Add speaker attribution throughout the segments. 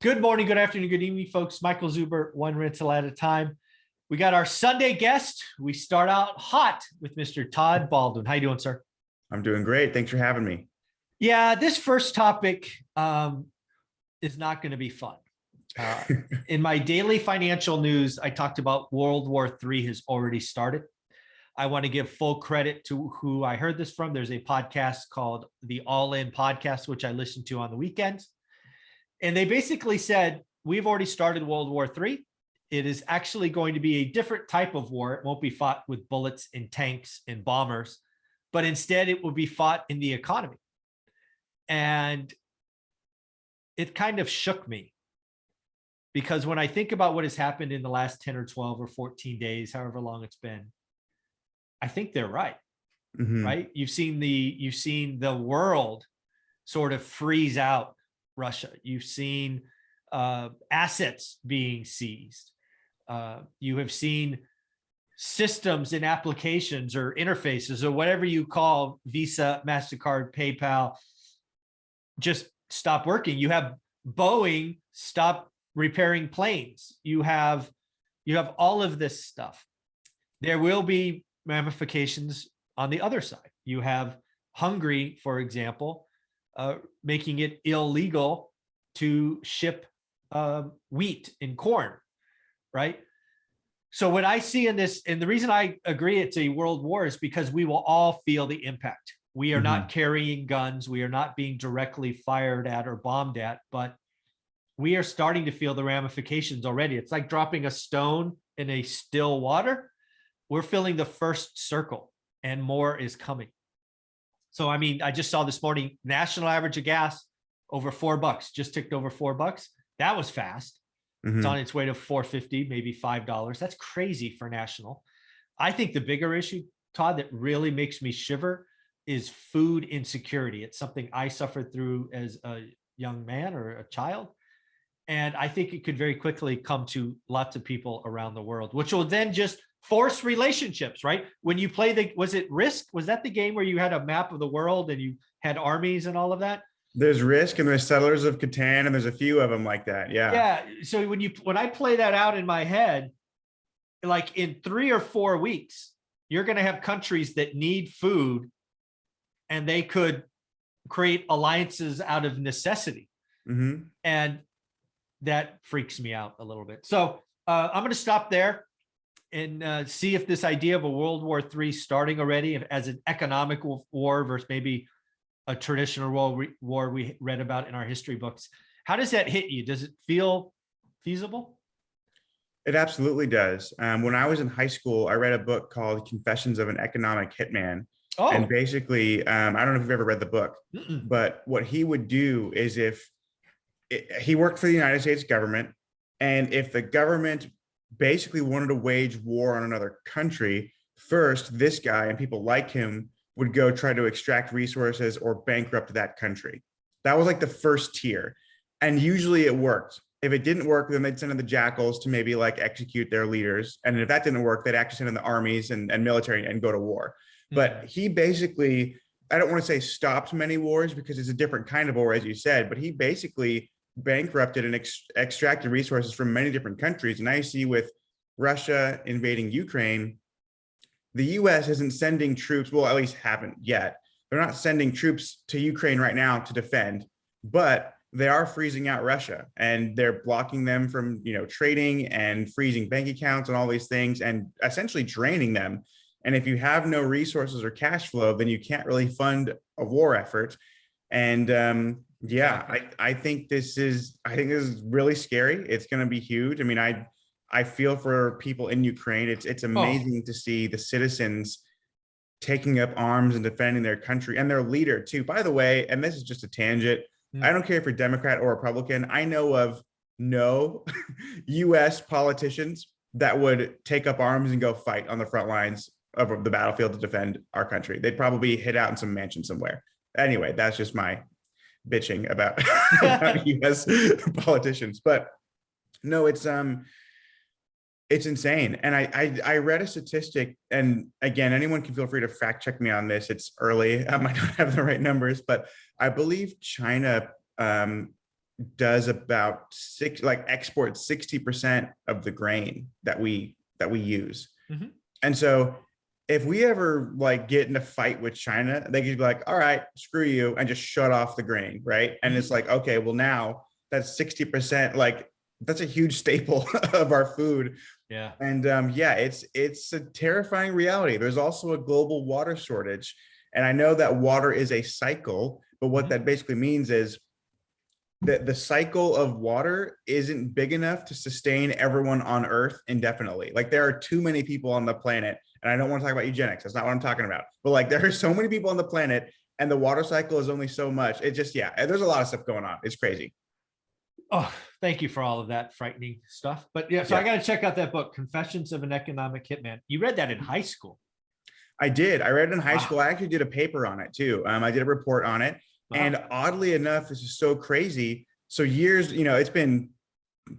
Speaker 1: Good morning, good afternoon, good evening, folks. Michael Zuber, one rental at a time. We got our Sunday guest. We start out hot with Mr. Todd Baldwin. How you doing, sir?
Speaker 2: I'm doing great. Thanks for having me.
Speaker 1: Yeah, this first topic is not going to be fun. In my daily financial news, I talked about World War III has already started. I want to give full credit to who I heard this from. There's a podcast called the All In Podcast, which I listen to on the weekends. And they basically said, we've already started World War III. It is actually going to be a different type of war. It won't be fought with bullets and tanks and bombers, but instead it will be fought in the economy. And it kind of shook me because when I think about what has happened in the last 10 or 12 or 14 days, however long it's been, I think they're right. Right? You've seen the world sort of freeze out Russia. You've seen assets being seized. You have seen systems and applications or interfaces or whatever you call Visa, MasterCard, PayPal, just stop working. You have Boeing stop repairing planes. You have all of this stuff. There will be ramifications on the other side. You have Hungary, for example, making it illegal to ship wheat and corn, right? So what I see in this, and the reason I agree it's a world war is because we will all feel the impact. We are not carrying guns. We are not being directly fired at or bombed at, but we are starting to feel the ramifications already. It's like dropping a stone in a still water. We're filling the first circle and more is coming. So, I mean, I just saw this morning, national average of gas over $4, just ticked over $4. That was fast. It's on its way to $4.50, maybe $5. That's crazy for national. I think the bigger issue, Todd, that really makes me shiver is food insecurity. It's something I suffered through as a young man or a child. And I think it could very quickly come to lots of people around the world, which will then just force relationships, right? When you play was it Risk? Was that the game where you had a map of the world and you had armies and all of that?
Speaker 2: There's Risk and there's Settlers of Catan and there's a few of them like that. Yeah.
Speaker 1: Yeah. So when I play that out in my head, like in 3 or 4 weeks, you're going to have countries that need food and they could create alliances out of necessity. And that freaks me out a little bit. So I'm going to stop there and see if this idea of a World War III starting already as an economic war versus maybe a traditional war we read about in our history books. How does that hit you? Does it feel feasible?
Speaker 2: It absolutely does. When I was in high school, I read a book called Confessions of an Economic Hitman.
Speaker 1: Oh.
Speaker 2: And basically, I don't know if you've ever read the book, but what he would do is he worked for the United States government, and if the government basically wanted to wage war on another country, first, this guy and people like him would go try to extract resources or bankrupt that country. That was like the first tier. And usually it worked. If it didn't work, then they'd send in the jackals to maybe like execute their leaders. And if that didn't work, they'd actually send in the armies and military and go to war. But he basically, I don't want to say stopped many wars because it's a different kind of war, as you said, but he basically bankrupted and extracted resources from many different countries. And now you see with Russia invading Ukraine, the US isn't sending troops, well, at least haven't yet. They're not sending troops to Ukraine right now to defend, but they are freezing out Russia and they're blocking them from, trading and freezing bank accounts and all these things and essentially draining them. And if you have no resources or cash flow, then you can't really fund a war effort. And yeah, I think this is really scary. It's going to be huge. I mean, I feel for people in Ukraine. It's amazing to see the citizens taking up arms and defending their country and their leader too. By the way, and this is just a tangent, I don't care if you're Democrat or Republican. I know of no US politicians that would take up arms and go fight on the front lines of the battlefield to defend our country. They'd probably hid out in some mansion somewhere. Anyway, that's just my bitching about US politicians. But no, it's insane. And I read a statistic, and again, anyone can feel free to fact check me on this. It's early. I don't have the right numbers, but I believe China does about exports 60% of the grain that we use.
Speaker 1: Mhm.
Speaker 2: And so if we ever like get in a fight with China, they could be like, all right, screw you, and just shut off the grain, right? And it's like, okay, well now that's 60%, like that's a huge staple of our food.
Speaker 1: Yeah.
Speaker 2: And yeah, it's a terrifying reality. There's also a global water shortage. And I know that water is a cycle, but what that basically means is that the cycle of water isn't big enough to sustain everyone on Earth indefinitely. Like there are too many people on the planet, and I don't want to talk about eugenics. That's not what I'm talking about. But like there are so many people on the planet, and the water cycle is only so much. It just, yeah, there's a lot of stuff going on. It's crazy.
Speaker 1: Oh, thank you for all of that frightening stuff. But yeah, so I got to check out that book, Confessions of an Economic Hitman. You read that in high school?
Speaker 2: I did. I read it in high school. I actually did a paper on it too. I did a report on it. And oddly enough, this is so crazy. So years, it's been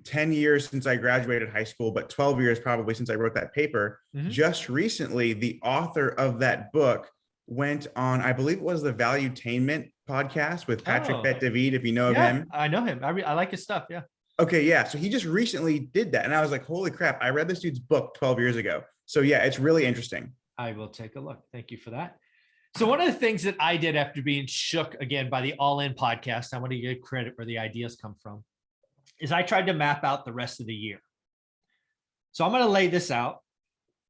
Speaker 2: 10 years since I graduated high school, but 12 years probably since I wrote that paper. Just recently, the author of that book went on, I believe it was the Valuetainment podcast with Patrick Bet-David, if you know of him.
Speaker 1: I know him. I like his stuff. Yeah.
Speaker 2: Okay. Yeah. So he just recently did that. And I was like, holy crap, I read this dude's book 12 years ago. So yeah, it's really interesting.
Speaker 1: I will take a look. Thank you for that. So one of the things that I did after being shook again by the All In podcast, I want to give credit where the ideas come from, is I tried to map out the rest of the year. So I'm going to lay this out,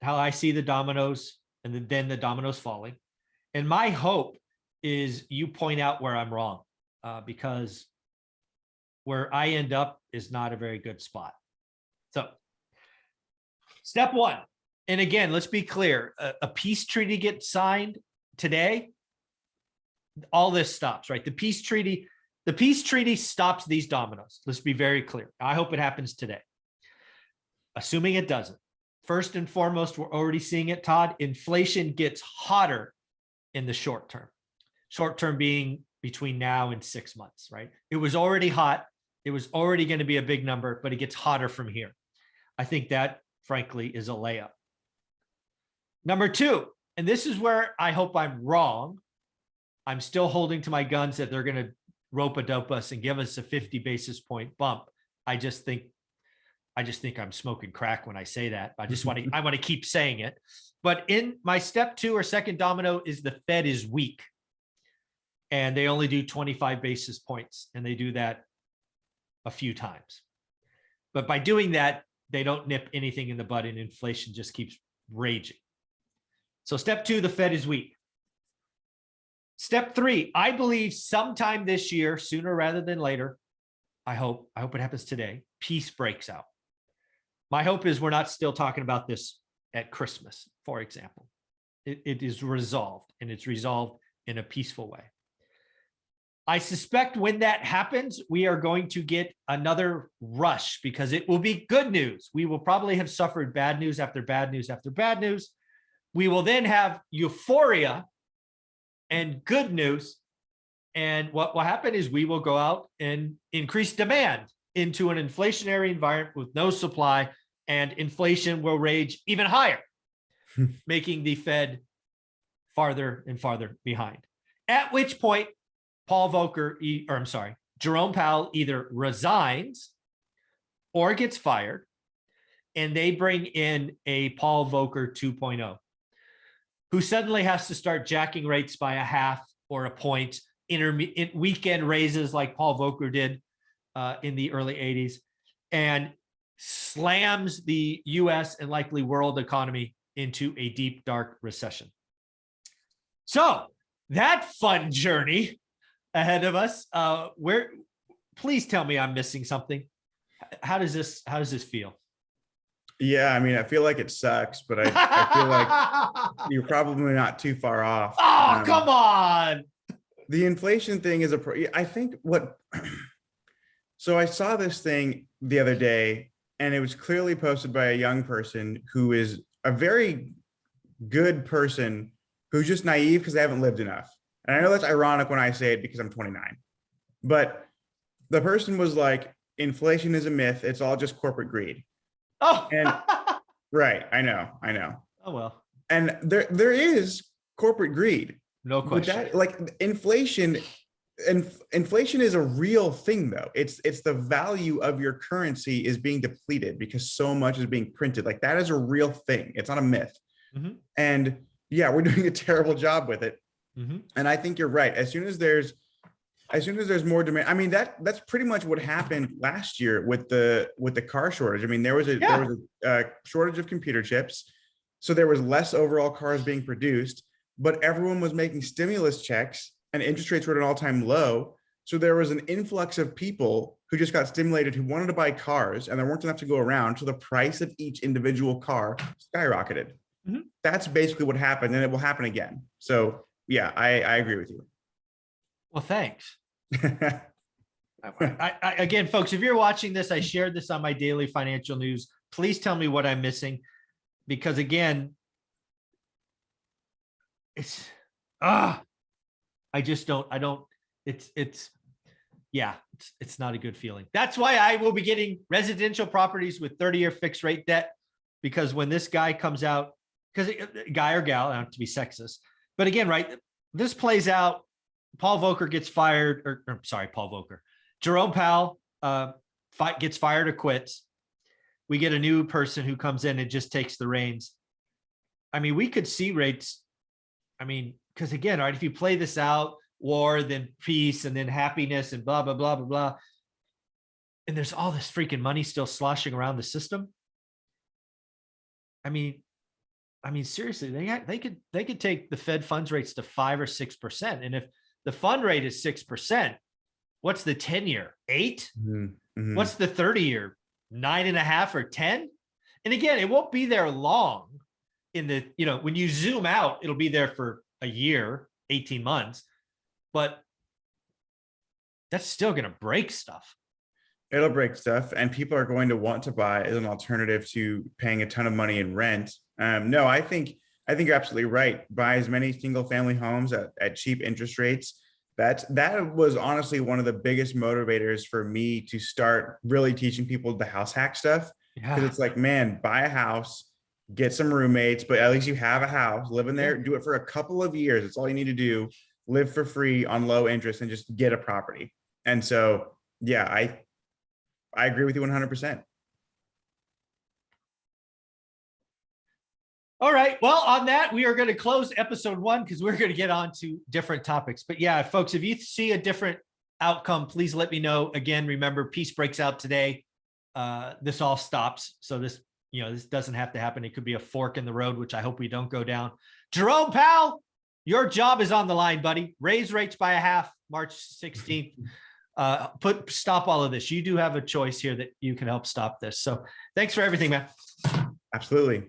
Speaker 1: how I see the dominoes and then the dominoes falling. And my hope is you point out where I'm wrong, because where I end up is not a very good spot. So step one, and again, let's be clear, a peace treaty gets signed today, all this stops, right? The peace treaty stops these dominoes. Let's be very clear. I hope it happens today. Assuming it doesn't. First and foremost, we're already seeing it, Todd. Inflation gets hotter in the short term. Short term being between now and 6 months, right? It was already hot. It was already going to be a big number, but it gets hotter from here. I think that, frankly, is a layup. Number two, and this is where I hope I'm wrong. I'm still holding to my guns that they're going to rope-a-dope us and give us a 50 basis point bump. I just think I'm smoking crack when I say that. I want to keep saying it. But in my step two or second domino is the Fed is weak. And they only do 25 basis points. And they do that a few times. But by doing that, they don't nip anything in the bud and inflation just keeps raging. So step two, the Fed is weak. Step three, I believe sometime this year, sooner rather than later, I hope it happens today, peace breaks out. My hope is we're not still talking about this at Christmas, for example. It is resolved, and it's resolved in a peaceful way. I suspect when that happens, we are going to get another rush because it will be good news. We will probably have suffered bad news after bad news after bad news. We will then have euphoria and good news. And what will happen is we will go out and increase demand into an inflationary environment with no supply, and inflation will rage even higher, making the Fed farther and farther behind. At which point, Jerome Powell either resigns or gets fired, and they bring in a Paul Volcker 2.0, who suddenly has to start jacking rates by a half or a point, weekend raises like Paul Volcker did in the early 80s, and slams the US and likely world economy into a deep, dark recession. So that fun journey ahead of us, please tell me I'm missing something. How does this feel?
Speaker 2: Yeah, I mean, I feel like it sucks, but I feel like you're probably not too far off.
Speaker 1: Oh, come on.
Speaker 2: The inflation thing is I think so I saw this thing the other day, and it was clearly posted by a young person who is a very good person who's just naive because they haven't lived enough. And I know that's ironic when I say it because I'm 29, but the person was like, inflation is a myth. It's all just corporate greed.
Speaker 1: Oh,
Speaker 2: and right. I know.
Speaker 1: Oh, well.
Speaker 2: And there is corporate greed.
Speaker 1: No question.
Speaker 2: Like inflation, inflation is a real thing though. It's the value of your currency is being depleted because so much is being printed. Like that is a real thing. It's not a myth.
Speaker 1: Mhm.
Speaker 2: And yeah, we're doing a terrible job with it.
Speaker 1: Mhm.
Speaker 2: And I think you're right. As soon as there's more demand, I mean, that's pretty much what happened last year with the car shortage. I mean, there was a shortage of computer chips, so there was less overall cars being produced, but everyone was making stimulus checks and interest rates were at an all-time low. So there was an influx of people who just got stimulated who wanted to buy cars, and there weren't enough to go around. So the price of each individual car skyrocketed.
Speaker 1: Mhm.
Speaker 2: That's basically what happened, and it will happen again. So yeah, I agree with you.
Speaker 1: Well, thanks. Again, folks, if you're watching this, I shared this on my daily financial news. Please tell me what I'm missing, because again, it's I just don't. It's not a good feeling. That's why I will be getting residential properties with 30-year fixed rate debt, because when this guy comes out, because guy or gal, I don't have to be sexist, but again, right, this plays out. Paul Volcker gets fired, or sorry, Paul Volcker. Jerome Powell gets fired or quits. We get a new person who comes in and just takes the reins. I mean, we could see rates. I mean, because again, right, if you play this out, war, then peace, and then happiness, and blah, blah, blah, blah, blah, and there's all this freaking money still sloshing around the system. I mean, seriously, they could take the Fed funds rates to 5 or 6%. And if the fund rate is 6%, what's the 10-year? 8?
Speaker 2: Mm-hmm.
Speaker 1: What's the 30-year? 9.5 or 10? And again, it won't be there long. When you zoom out, it'll be there for a year, 18 months, but that's still going to break stuff.
Speaker 2: It'll break stuff, and people are going to want to buy as an alternative to paying a ton of money in rent. No, I think you're absolutely right. Buy as many single family homes at cheap interest rates. That was honestly one of the biggest motivators for me to start really teaching people the house hack stuff. Because it's like, man, buy a house, get some roommates, but at least you have a house, live in there, do it for a couple of years. It's all you need to do. Live for free on low interest and just get a property. And so, yeah, I agree with you 100%.
Speaker 1: All right. Well, on that, we are going to close episode 1 because we're going to get on to different topics. But yeah, folks, if you see a different outcome, please let me know. Again, remember, peace breaks out today. This all stops. So this doesn't have to happen. It could be a fork in the road, which I hope we don't go down. Jerome Powell, your job is on the line, buddy. Raise rates by a half, March 16th. Stop all of this. You do have a choice here that you can help stop this. So thanks for everything, man.
Speaker 2: Absolutely.